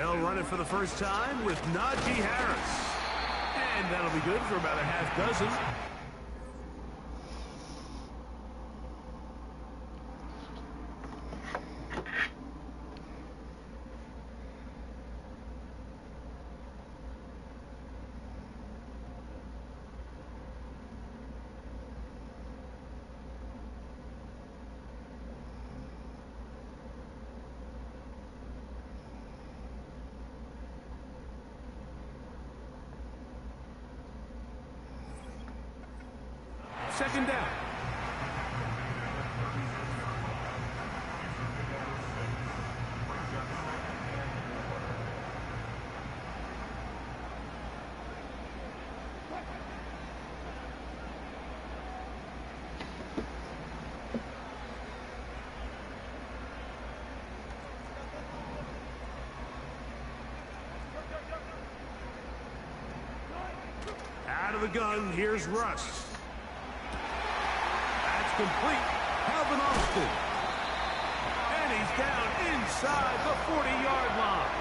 They'll run it for the first time with Najee Harris. And that'll be good for about a half dozen. Second down. Out of the gun, here's Russ. Complete. Calvin Austin. And he's down inside the 40-yard line.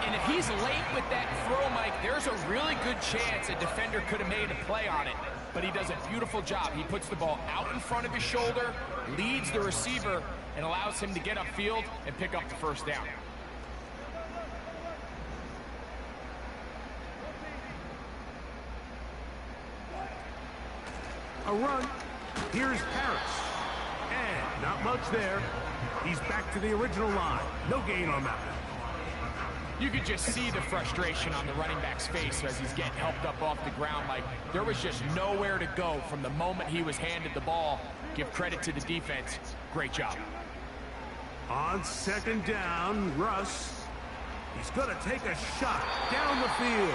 And if he's late with that throw, Mike, there's a really good chance a defender could have made a play on it. But he does a beautiful job. He puts the ball out in front of his shoulder, leads the receiver, and allows him to get upfield and pick up the first down. A run. Here's Harris. And not much there. He's back to the original line. No gain on that one. You could just see the frustration on the running back's face as he's getting helped up off the ground. Like, there was just nowhere to go from the moment he was handed the ball. Give credit to the defense. Great job. On second down, Russ. He's going to take a shot down the field.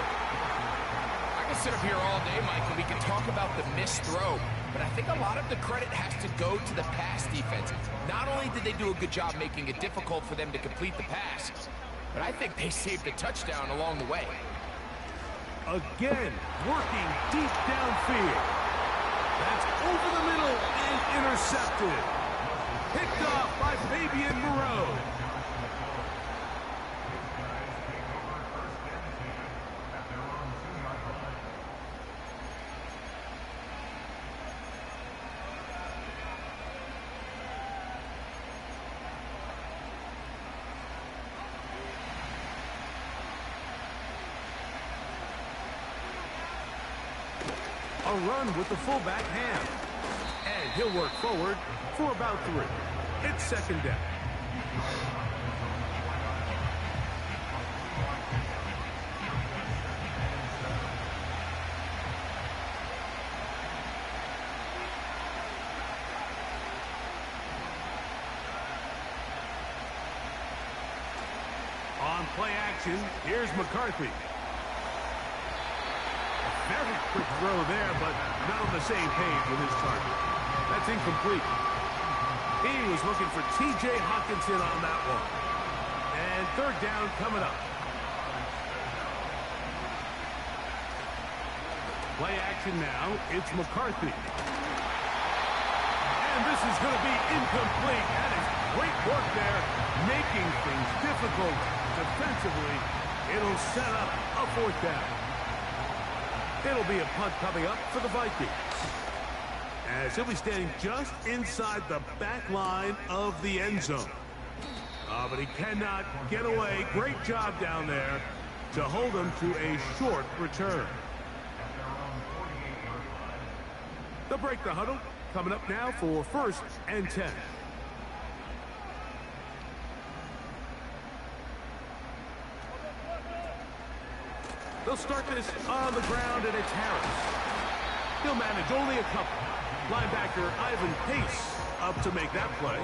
I can sit up here all day, Mike, and we can talk about the missed throw. But I think a lot of the credit has to go to the pass defense. Not only did they do a good job making it difficult for them to complete the pass, but I think they saved a touchdown along the way. Again, working deep downfield. That's over the middle and intercepted. Picked off by Fabian Moreau. A run with the fullback hand. And he'll work forward for about 3. It's second down. On play action, here's McCarthy. Very quick throw there, but not on the same page with his target. That's incomplete. He was looking for T.J. Hockenson on that one. And third down coming up. Play action now. It's McCarthy. And this is going to be incomplete. That is great work there, making things difficult defensively. It'll set up a fourth down. It'll be a punt coming up for the Vikings, as he'll be standing just inside the back line of the end zone. But he cannot get away. Great job down there to hold him to a short return. They'll break the huddle. Coming up now for 1st and 10. They'll start this on the ground, and it's Harris. He'll manage only a couple. Linebacker Ivan Pace up to make that play.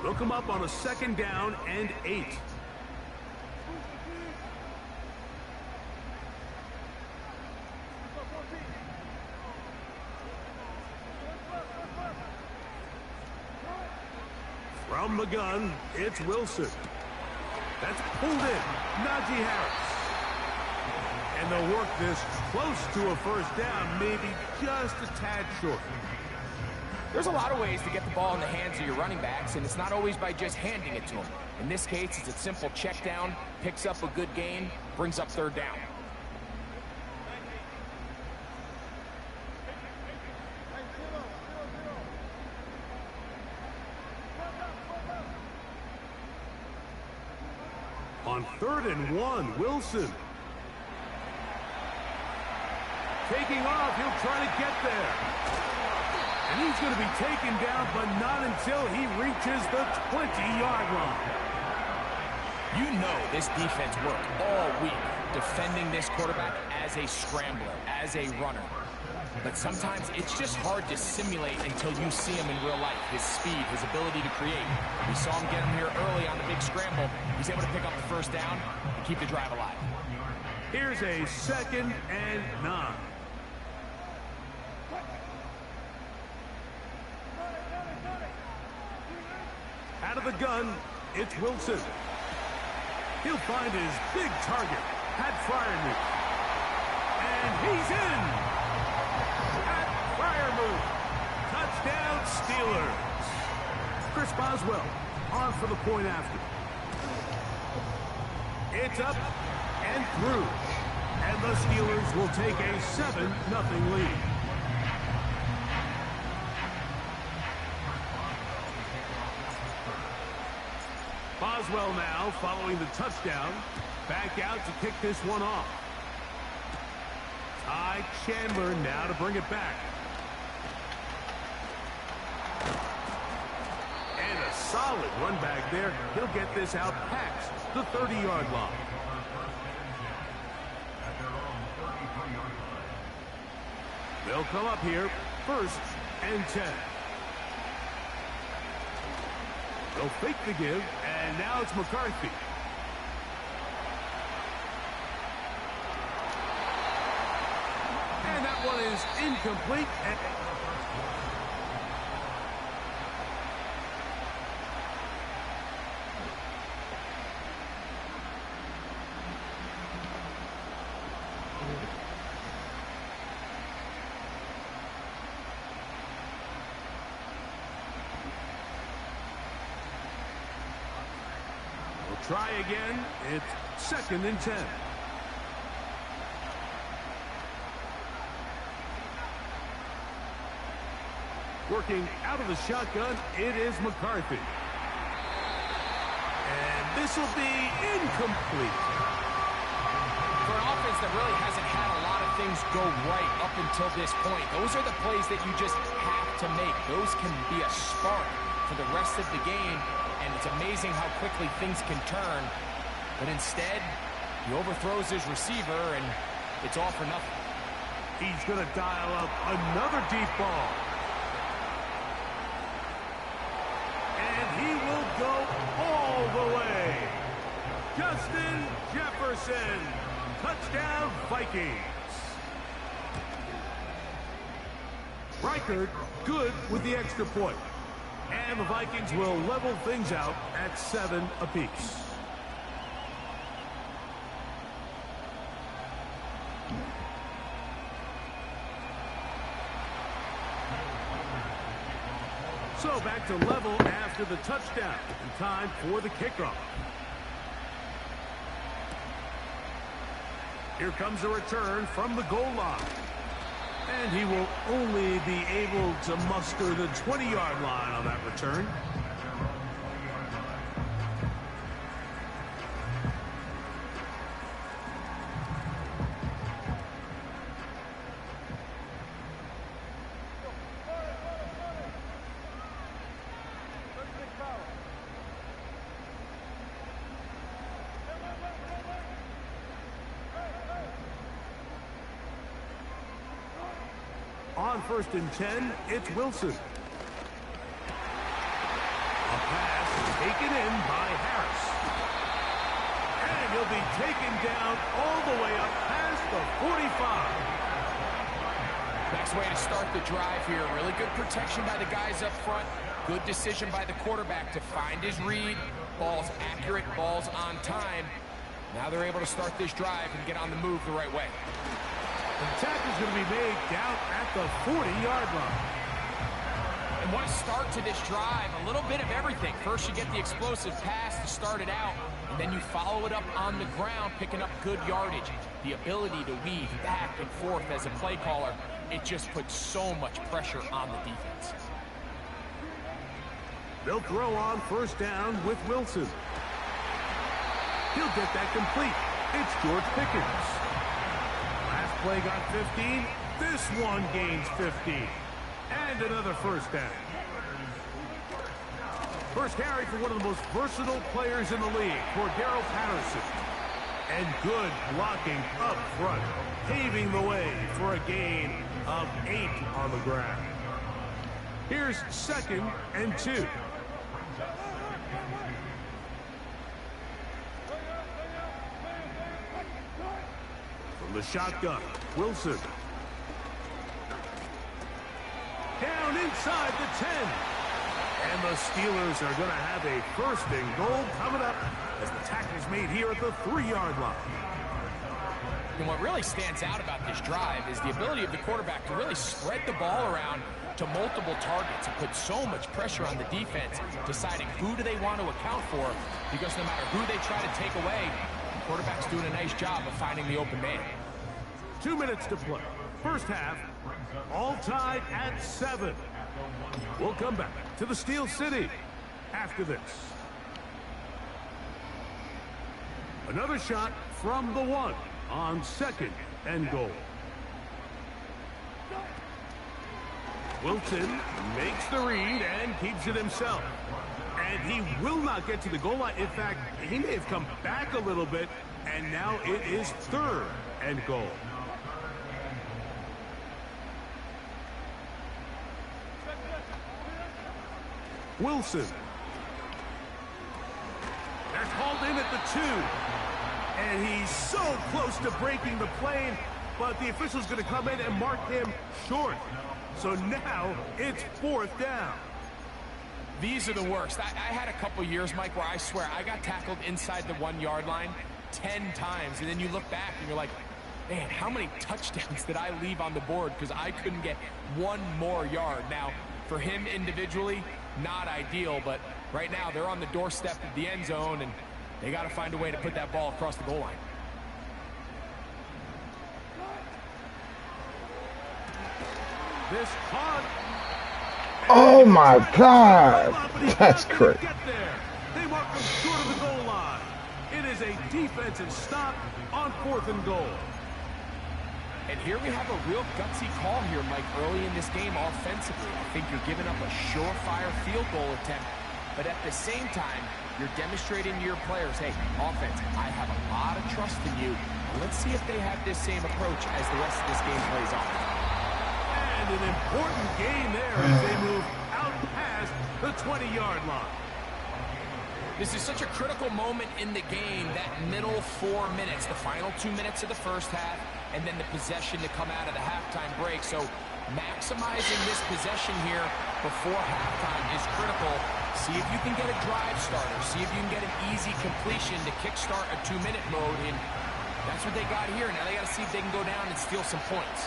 They'll come up on a 2nd down and 8. From the gun, it's Wilson. That's pulled in. Najee Harris. And they'll work this close to a first down, maybe just a tad short. There's a lot of ways to get the ball in the hands of your running backs, and it's not always by just handing it to them. In this case, it's a simple check down, picks up a good gain, brings up third down. On 3rd and 1, Wilson. Taking off, he'll try to get there. And he's going to be taken down, but not until he reaches the 20-yard line. You know this defense worked all week defending this quarterback as a scrambler, as a runner. But sometimes it's just hard to simulate until you see him in real life. His speed, his ability to create. We saw him get him here early on the big scramble. He's able to pick up the first down and keep the drive alive. Here's a 2nd and 9. Out of the gun, it's Wilson. He'll find his big target, Pat Fryermuth. And he's in! Pat Fryermuth. Touchdown, Steelers. Chris Boswell on for the point after. It's up and through. And the Steelers will take a 7-0 lead. Boswell now following the touchdown. Back out to kick this one off. Ty Chandler now to bring it back. And a solid run back there. He'll get this out past the 30-yard line. They'll come up here, 1st and 10. They'll fake the give, and now it's McCarthy. And that one is incomplete. Try again. It's 2nd and 10. Working out of the shotgun, it is McCarthy. And this will be incomplete. For an offense that really hasn't had a lot of things go right up until this point, those are the plays that you just have to make. Those can be a spark for the rest of the game. And it's amazing how quickly things can turn. But instead, he overthrows his receiver, and it's all for nothing. He's going to dial up another deep ball. And he will go all the way. Justin Jefferson. Touchdown, Vikings. Reichert good with the extra point. And the Vikings will level things out at 7 apiece. So back to level after the touchdown. And time for the kickoff. Here comes a return from the goal line. And he will only be able to muster the 20-yard line on that return. On 1st and 10, it's Wilson. A pass taken in by Harris. And he'll be taken down all the way up past the 45. Next way to start the drive here. Really good protection by the guys up front. Good decision by the quarterback to find his read. Ball's accurate, ball's on time. Now they're able to start this drive and get on the move the right way. The tackle is going to be made down at the 40-yard line. And what a start to this drive. A little bit of everything. First, you get the explosive pass to start it out, and then you follow it up on the ground, picking up good yardage. The ability to weave back and forth as a play caller, it just puts so much pressure on the defense. They'll throw on first down with Wilson. He'll get that complete. It's George Pickens. Last play got 15. This one gains 15. And another first down. First carry for one of the most versatile players in the league, Cordero Patterson. And good blocking up front, paving the way for a gain of 8 on the ground. Here's 2nd and 2. From the shotgun, Wilson. Down inside the 10. And the Steelers are going to have a 1st and goal coming up as the tackle is made here at the 3-yard line. And what really stands out about this drive is the ability of the quarterback to really spread the ball around to multiple targets and put so much pressure on the defense, deciding who do they want to account for, because no matter who they try to take away, the quarterback's doing a nice job of finding the open man. 2 minutes to play. First half, all tied at 7. We'll come back to the Steel City after this. Another shot from the 1 on 2nd and goal. Wilson makes the read and keeps it himself. And he will not get to the goal line. In fact, he may have come back a little bit, and now it is 3rd and goal. Wilson. That's hauled in at the 2. And he's so close to breaking the plane, but the official's going to come in and mark him short. So now it's 4th down. These are the worst. I had a couple years, Mike, where I swear I got tackled inside the 1-yard line 10 times. And then you look back and you're like, man, how many touchdowns did I leave on the board because I couldn't get one more yard? Now, for him individually, not ideal, but right now they're on the doorstep of the end zone, and they got to find a way to put that ball across the goal line. This punt. Oh my God, that's great. They mark him short of the goal line. It is a defensive stop on 4th and goal. And here we have a real gutsy call here, Mike, early in this game offensively. I think you're giving up a surefire field goal attempt, but at the same time, you're demonstrating to your players, hey, offense, I have a lot of trust in you. Let's see if they have this same approach as the rest of this game plays on. And an important gain there as they move out past the 20-yard line. This is such a critical moment in the game, that middle 4 minutes, the final 2 minutes of the first half, and then the possession to come out of the halftime break. So maximizing this possession here before halftime is critical. See if you can get a drive starter. See if you can get an easy completion to kickstart a 2-minute mode. And that's what they got here. Now they got to see if they can go down and steal some points.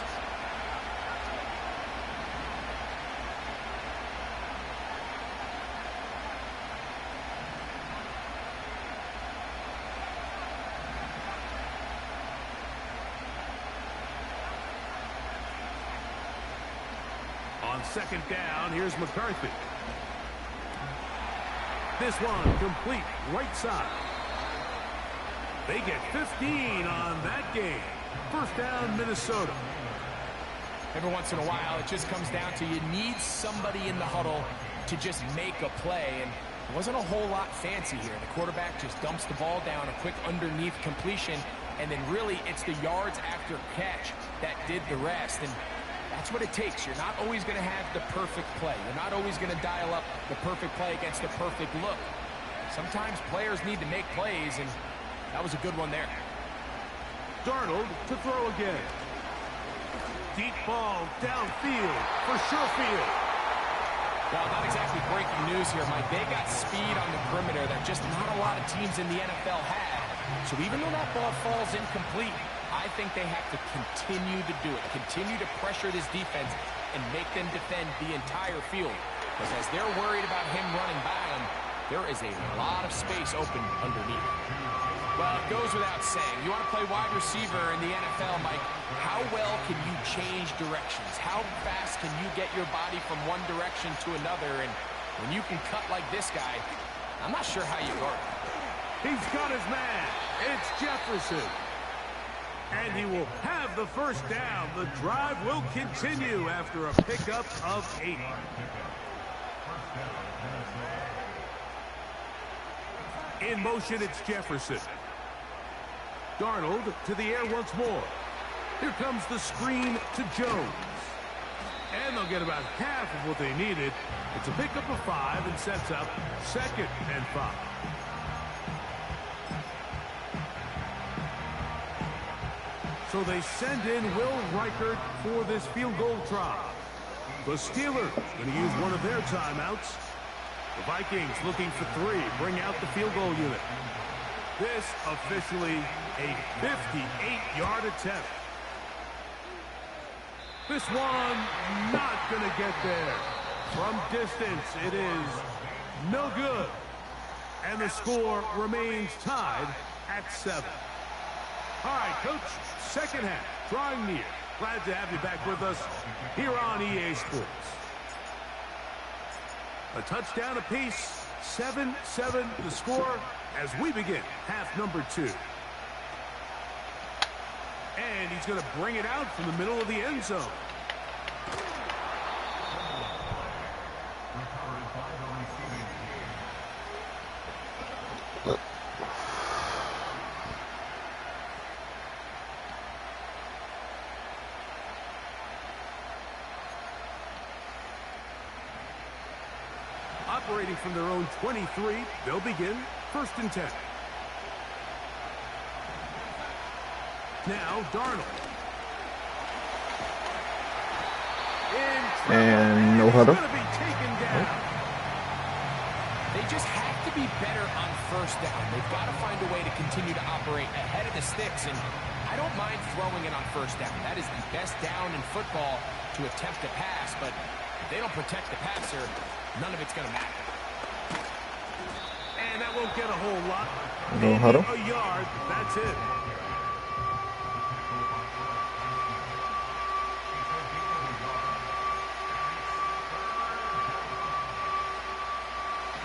On 2nd down, here's McCarthy. This one complete right side. They get 15 on that game. First down, Minnesota. Every once in a while, it just comes down to you need somebody in the huddle to just make a play. And it wasn't a whole lot fancy here. The quarterback just dumps the ball down, a quick underneath completion, and then really it's the yards after catch that did the rest. And that's what it takes. You're not always going to have the perfect play. You're not always going to dial up the perfect play against the perfect look. Sometimes players need to make plays, and that was a good one there. Darnold to throw again. Deep ball downfield for Sherfield. Well, not exactly breaking news here, Mike. They got speed on the perimeter that just not a lot of teams in the NFL had. So even though that ball falls incomplete, I think they have to continue to do it, continue to pressure this defense and make them defend the entire field. Because as they're worried about him running by them, there is a lot of space open underneath. Well, it goes without saying. You want to play wide receiver in the NFL, Mike, how well can you change directions? How fast can you get your body from one direction to another? And when you can cut like this guy, I'm not sure how you guard him. He's got his man. It's Jefferson. And he will have the first down. The drive will continue after a pickup of 8. In motion, it's Jefferson. Darnold to the air once more. Here comes the screen to Jones. And they'll get about half of what they needed. It's a pickup of 5 and sets up 2nd and 5. So they send in Will Reichert for this field goal try. The Steelers going to use one of their timeouts. The Vikings looking for 3. Bring out the field goal unit. This officially a 58-yard attempt. This one not going to get there. From distance, it is no good. And the score remains tied at 7. All right, Coach, second half, drawing near. Glad to have you back with us here on EA Sports. A touchdown apiece, 7-7 the score as we begin half number 2. And he's going to bring it out from the middle of the end zone. Operating from their own 23, they'll begin 1st and 10. Now, Darnold. And no huddle. They just have to be better on 1st down. They've got to find a way to continue to operate ahead of the sticks, and I don't mind throwing it on 1st down. That is the best down in football to attempt a pass, but if they don't protect the passer, none of it's going to matter. And that won't get a whole lot. No huddle. A yard, that's it.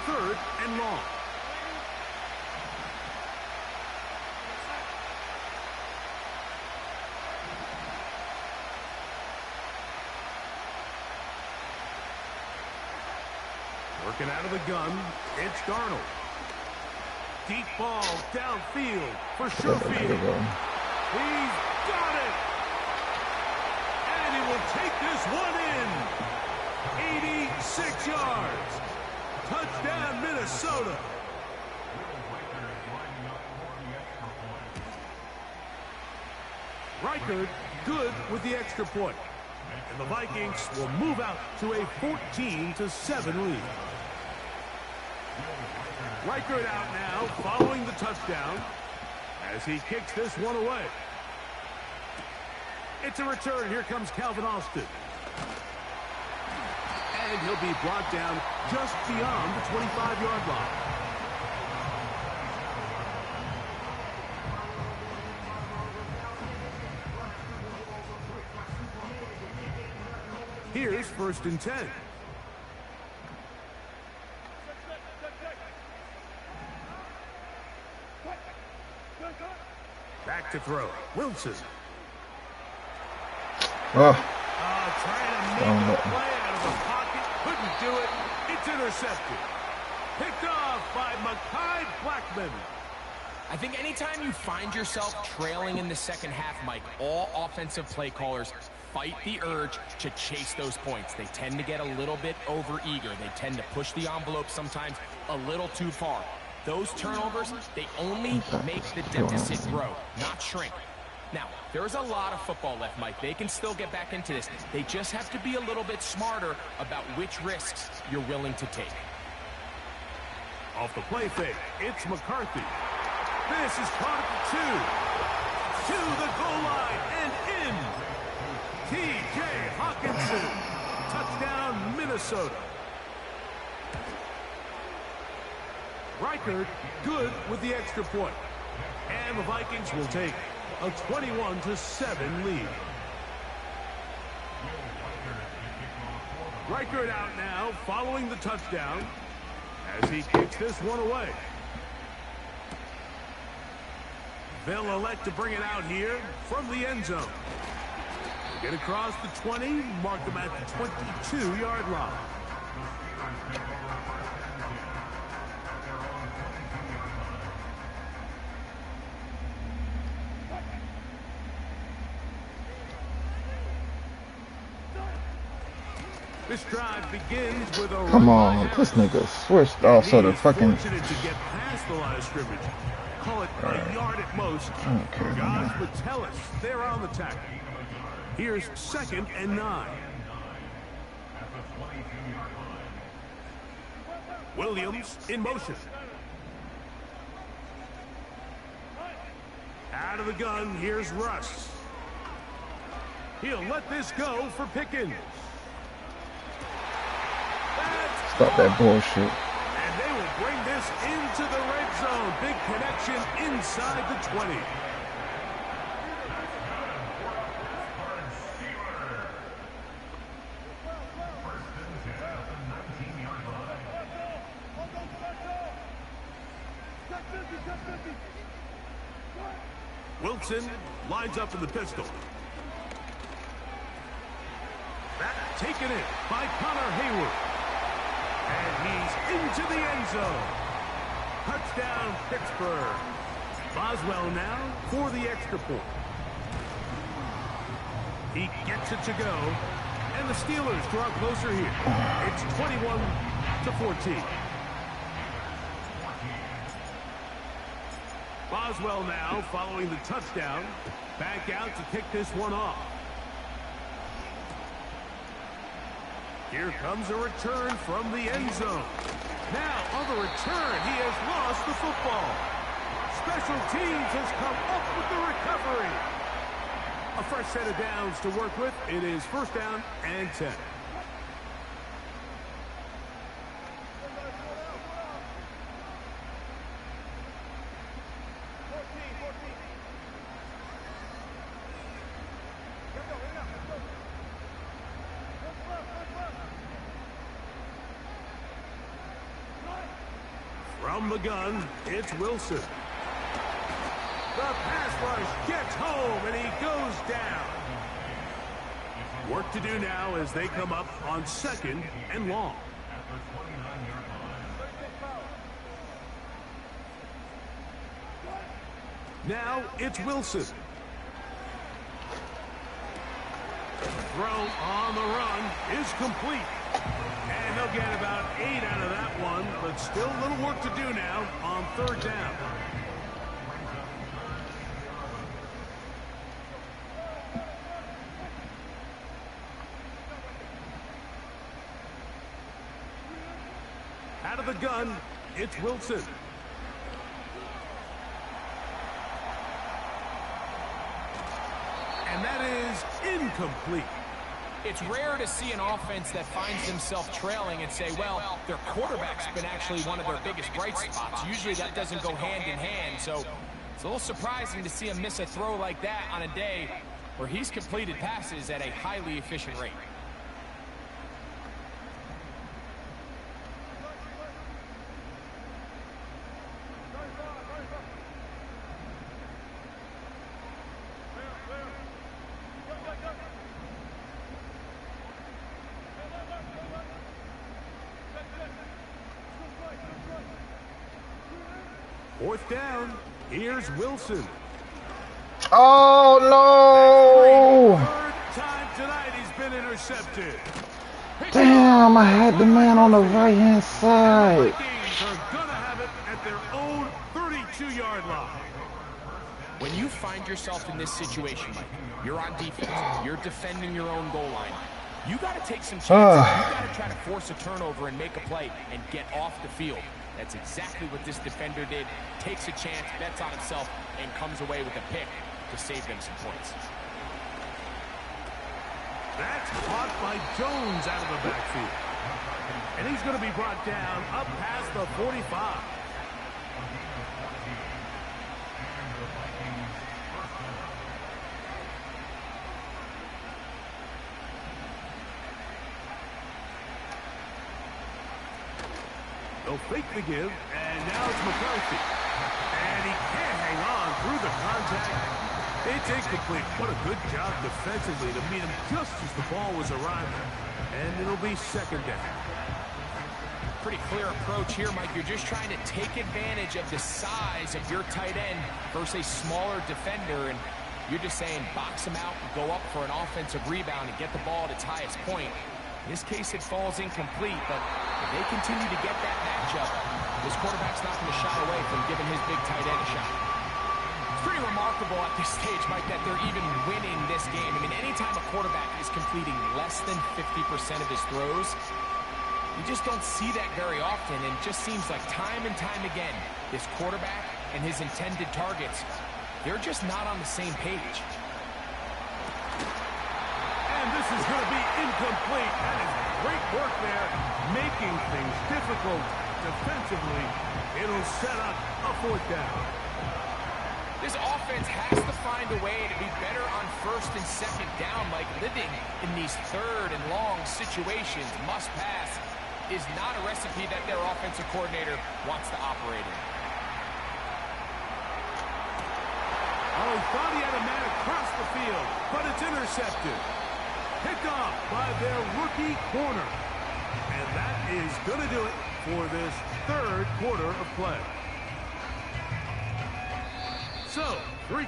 Third and long. Working out of the gun, it's Darnold. Deep ball downfield for Sherfield. He's got it! And he will take this one in. 86 yards. Touchdown, Minnesota. Reichert good with the extra point. And the Vikings will move out to a 14-7 lead. Reichert out now, following the touchdown, as he kicks this one away. It's a return. Here comes Calvin Austin. And he'll be brought down just beyond the 25-yard line. Here's 1st and 10. Back to throw. Wilson. Oh. Trying to make a play out of the pocket. Couldn't do it. It's intercepted. Picked off by Mekhi Blackman. I think anytime you find yourself trailing in the second half, Mike, all offensive play callers fight the urge to chase those points. They tend to get a little bit overeager. They tend to push the envelope sometimes a little too far. Those turnovers, they only make the deficit grow, not shrink. Now, there's a lot of football left, Mike. They can still get back into this. They just have to be a little bit smarter about which risks you're willing to take. Off the play fake, it's McCarthy. This is caught at the 2. To the goal line and in. T.J. Hawkinson. Touchdown, Minnesota. Reichert good with the extra point. And the Vikings will take a 21-7 lead. Reichert out now following the touchdown as he kicks this one away. They'll elect to bring it out here from the end zone. Get across the 20, mark them at the 22-yard line. This drive begins with a Come on, this nigga switched off so the fucking. Fortunate to get past the line of scrimmage. Call it a yard at most. Okay, Gosh, but tell us, they're on the tackle. Here's 2nd and 9. Williams in motion. Out of the gun, here's Russ. He'll let this go for Pickens. Stop that bullshit. And they will bring this into the red zone. Big connection inside the 20. Wilson lines up in the pistol. That taken in by Connor Hayward. And he's into the end zone. Touchdown, Pittsburgh. Boswell now for the extra point. He gets it to go. And the Steelers draw closer here. It's 21-14. Boswell now following the touchdown. Back out to kick this one off. Here comes a return from the end zone. Now on the return, he has lost the football. Special teams has come up with the recovery. A fresh set of downs to work with. It is 1st down and 10. From the gun, it's Wilson. The pass rush gets home, and he goes down. Work to do now as they come up on 2nd and long. Now it's Wilson. Throw on the run is complete. And they'll get about 8 out of that one, but still a little work to do now on 3rd down. Out of the gun, it's Wilson. And that is incomplete. It's rare to see an offense that finds themselves trailing and say, well, their quarterback's been actually one of their biggest bright spots. Usually that doesn't go hand in hand, so it's a little surprising to see him miss a throw like that on a day where he's completed passes at a highly efficient rate. Fourth down. Here's Wilson. Oh no! Third time tonight he's been intercepted. Damn, I had the man on the right-hand side. The Vikings are gonna have it at their own 32-yard line. When you find yourself in this situation, Mike, you're on defense, you're defending your own goal line, you got to take some chances. You got to try to force a turnover and make a play and get off the field. That's exactly what this defender did. Takes a chance, bets on himself, and comes away with a pick to save them some points. That's caught by Jones out of the backfield. And he's going to be brought down up past the 45. They'll fake the give, and now it's McCarthy. And he can't hang on through the contact. It's incomplete. What a good job defensively to meet him just as the ball was arriving. And it'll be second down. Pretty clear approach here, Mike. You're just trying to take advantage of the size of your tight end versus a smaller defender, and you're just saying box him out and go up for an offensive rebound and get the ball at its highest point. In this case, it falls incomplete, but if they continue to get that matchup, this quarterback's not going to shy away from giving his big tight end a shot. It's pretty remarkable at this stage, Mike, that they're even winning this game. I mean, anytime a quarterback is completing less than 50% of his throws, you just don't see that very often, and it just seems like time and time again, this quarterback and his intended targets, they're just not on the same page. And this is going to be incomplete. That is great work there, making things difficult defensively. It'll set up a fourth down. This offense has to find a way to be better on first and second down, like living in these third and long situations. Must pass is not a recipe that their offensive coordinator wants to operate in. Oh, he thought he had a man across the field, but it's intercepted. Picked off by their rookie corner. And that is going to do it for this third quarter of play. So, 3.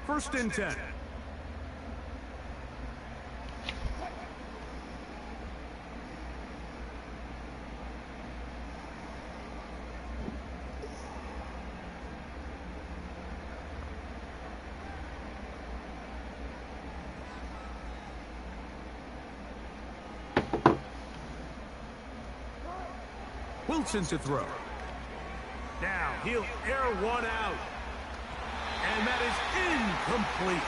First and 10. Wilson to throw. Now he'll air one out. And that is incomplete.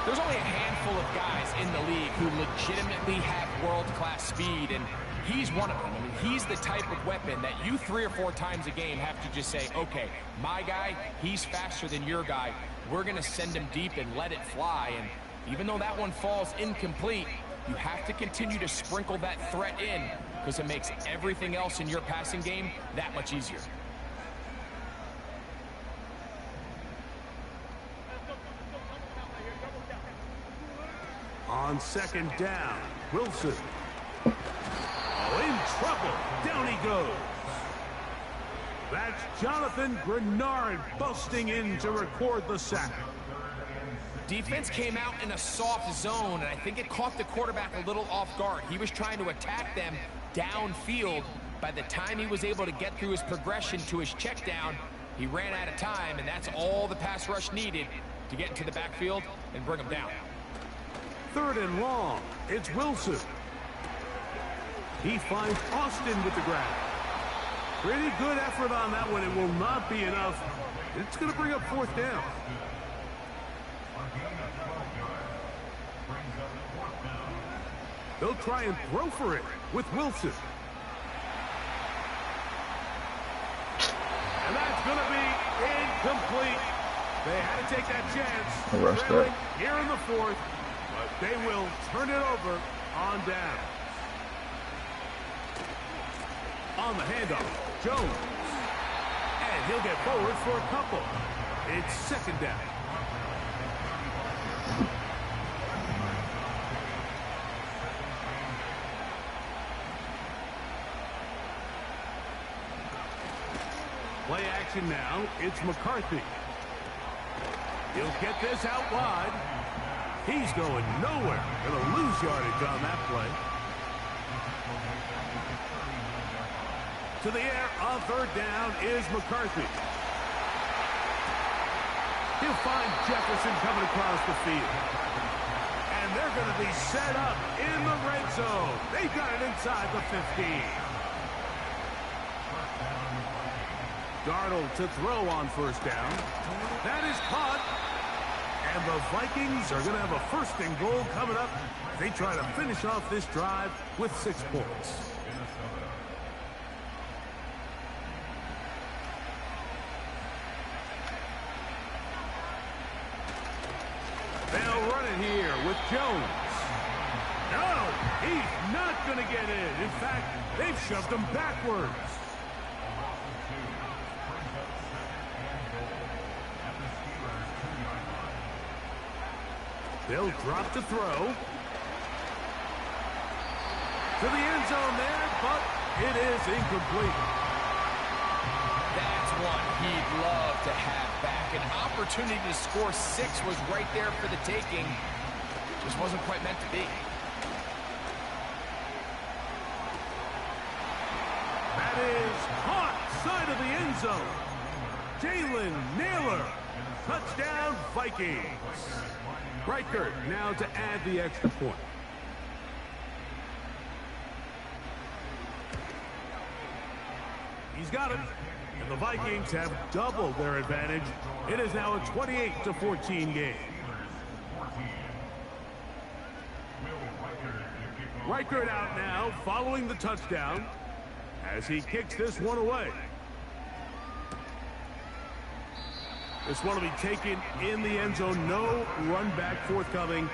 There's only a handful of guys in the league who legitimately have world-class speed, and he's one of them. I mean, he's the type of weapon that you 3 or 4 times a game have to just say, okay, my guy, he's faster than your guy. We're going to send him deep and let it fly. And even though that one falls incomplete, you have to continue to sprinkle that threat in because it makes everything else in your passing game that much easier. On second down, Wilson. Oh, in trouble. Down he goes. That's Jonathan Grenard busting in to record the sack. Defense came out in a soft zone, and I think it caught the quarterback a little off guard. He was trying to attack them downfield. By the time he was able to get through his progression to his check down, he ran out of time, and that's all the pass rush needed to get into the backfield and bring him down. Third and long. It's Wilson. He finds Austin with the grab. Pretty good effort on that one. It will not be enough. It's going to bring up fourth down. They'll try and throw for it with Wilson. And that's going to be incomplete. They had to take that chance. Trailing here in the fourth, but they will turn it over on down. On the handoff, Jones. And he'll get forward for a couple. It's second down. Play action now. It's McCarthy. He'll get this out wide. He's going nowhere. Going to lose yardage on that play. To the air on third down is McCarthy. He'll find Jefferson coming across the field. And they're going to be set up in the red zone. They've got it inside the 15. Darnold to throw on first down. That is caught. And the Vikings are going to have a first and goal coming up. They try to finish off this drive with 6 points. They'll run it here with Jones. No, he's not going to get in. In fact, they've shoved him backwards. They'll drop to throw. To the end zone there, but it is incomplete. That's one he'd love to have back. An opportunity to score 6 was right there for the taking. Just wasn't quite meant to be. That is caught side of the end zone. Jalen Naylor. Touchdown, Vikings. Reichert now to add the extra point. He's got it. And the Vikings have doubled their advantage. It is now a 28-14 game. Reichert out now following the touchdown as he kicks this one away. This one will be taken in the end zone. No run back forthcoming.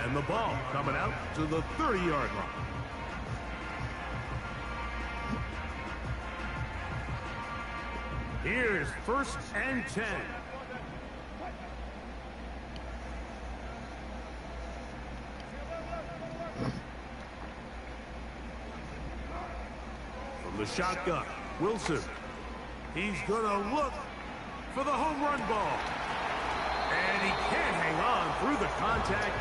And the ball coming out to the 30-yard line. Here's 1st and 10. From the shotgun, Wilson. He's going to look for the home run ball. And he can't hang on through the contact.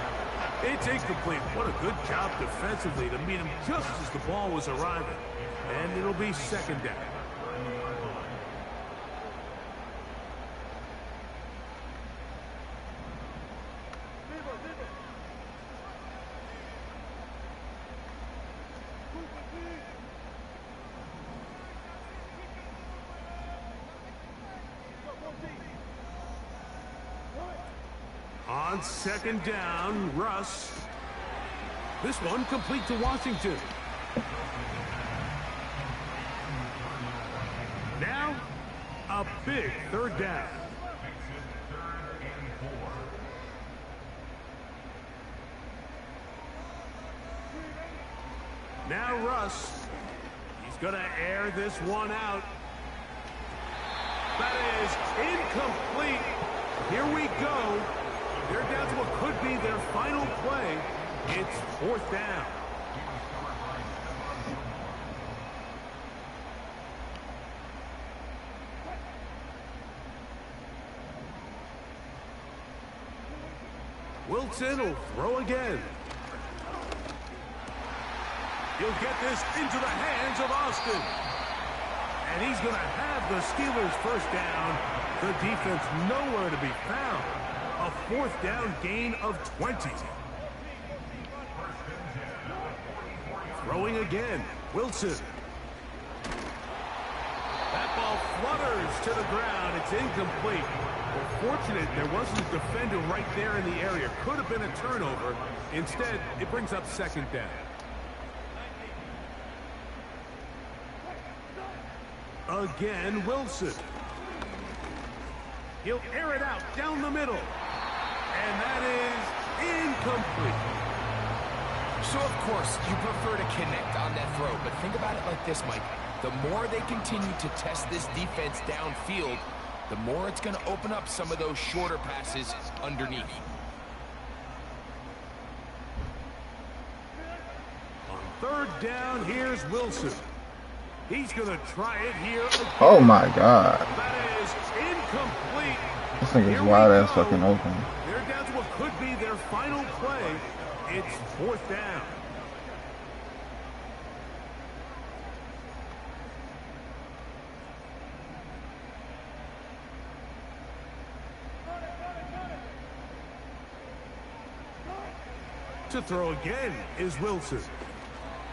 It's incomplete. What a good job defensively to meet him just as the ball was arriving. And it'll be 2nd down. On 2nd down, Russ. This one complete to Washington. Now, a big 3rd down. Now Russ. He's going to air this one out. That is incomplete. Here we go. They're down to what could be their final play. It's 4th down. Wilson will throw again. He'll get this into the hands of Austin. And he's going to have the Steelers' 1st down. The defense nowhere to be found. A 4th down gain of 20. Throwing again. Wilson. That ball flutters to the ground. It's incomplete. Well, fortunate there wasn't a defender right there in the area. Could have been a turnover. Instead, it brings up 2nd down. Again, Wilson. He'll air it out down the middle. And that is incomplete. So, of course, you prefer to connect on that throw. But think about it like this, Mike. The more they continue to test this defense downfield, the more it's going to open up some of those shorter passes underneath. On 3rd down, here's Wilson. He's going to try it here again. Oh, my God. That is incomplete. This thing's wide ass fucking open. They're down to a could be their final play. It's 4th down. To throw again is Wilson.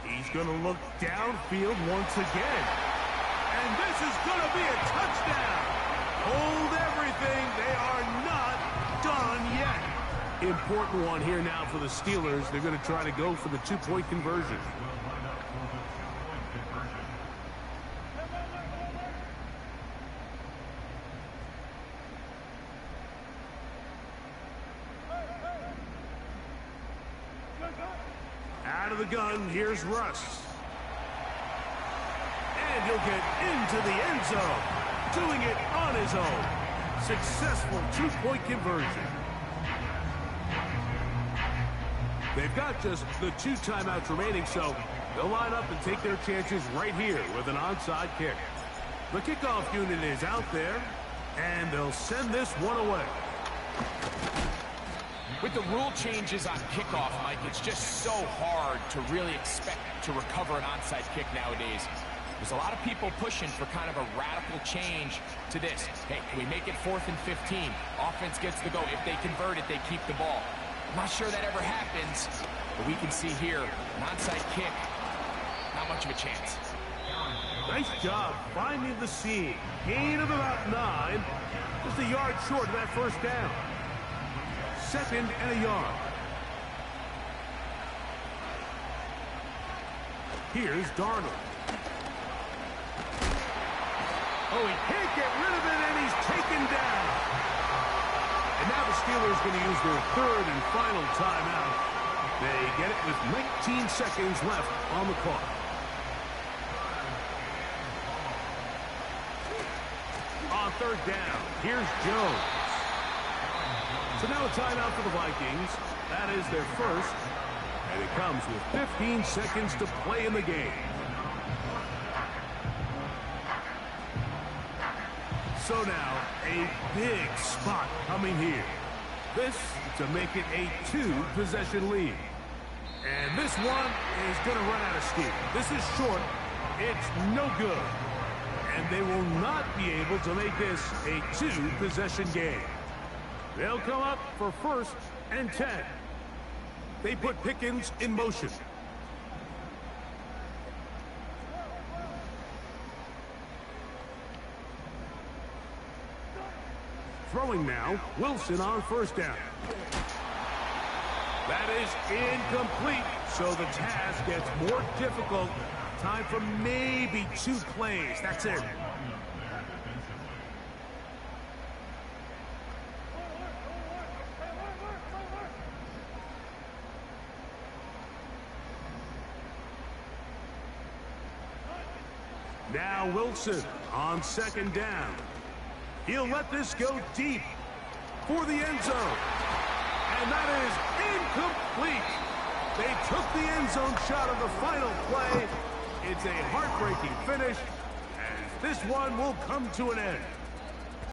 He's going to look downfield once again. And this is going to be a touchdown. Hold everything. They are not done yet. Important one here now for the Steelers. They're going to try to go for the 2-point conversion. Out of the gun, here's Russ. And he'll get into the end zone, doing it on his own. Successful 2-point conversion. They've got just the 2 timeouts remaining, so they'll line up and take their chances right here with an onside kick. The kickoff unit is out there, and they'll send this one away. With the rule changes on kickoff, Mike, it's just so hard to really expect to recover an onside kick nowadays. There's a lot of people pushing for kind of a radical change to this. Hey, can we make it 4th and 15? Offense gets the go. If they convert it, they keep the ball. I'm not sure that ever happens, but we can see here, an onside kick, not much of a chance. Nice job finding the seam. Gain of about 9. Just a yard short of that 1st down. 2nd and a yard. Here's Darnold. Oh, he can't get rid of it, and he's taken down. And now the Steelers going to use their 3rd and final timeout. They get it with 19 seconds left on the clock. On 3rd down, here's Jones. So now a timeout for the Vikings. That is their 1st. And it comes with 15 seconds to play in the game. So now, a big spot coming here. This to make it a 2-possession lead. And this one is going to run out of steam. This is short. It's no good. And they will not be able to make this a 2-possession game. They'll come up for 1st and 10. They put Pickens in motion. Throwing now, Wilson on 1st down. That is incomplete, so the task gets more difficult. Time for maybe 2 plays. That's it. Now Wilson on 2nd down. He'll let this go deep for the end zone. And that is incomplete. They took the end zone shot of the final play. It's a heartbreaking finish, as this one will come to an end.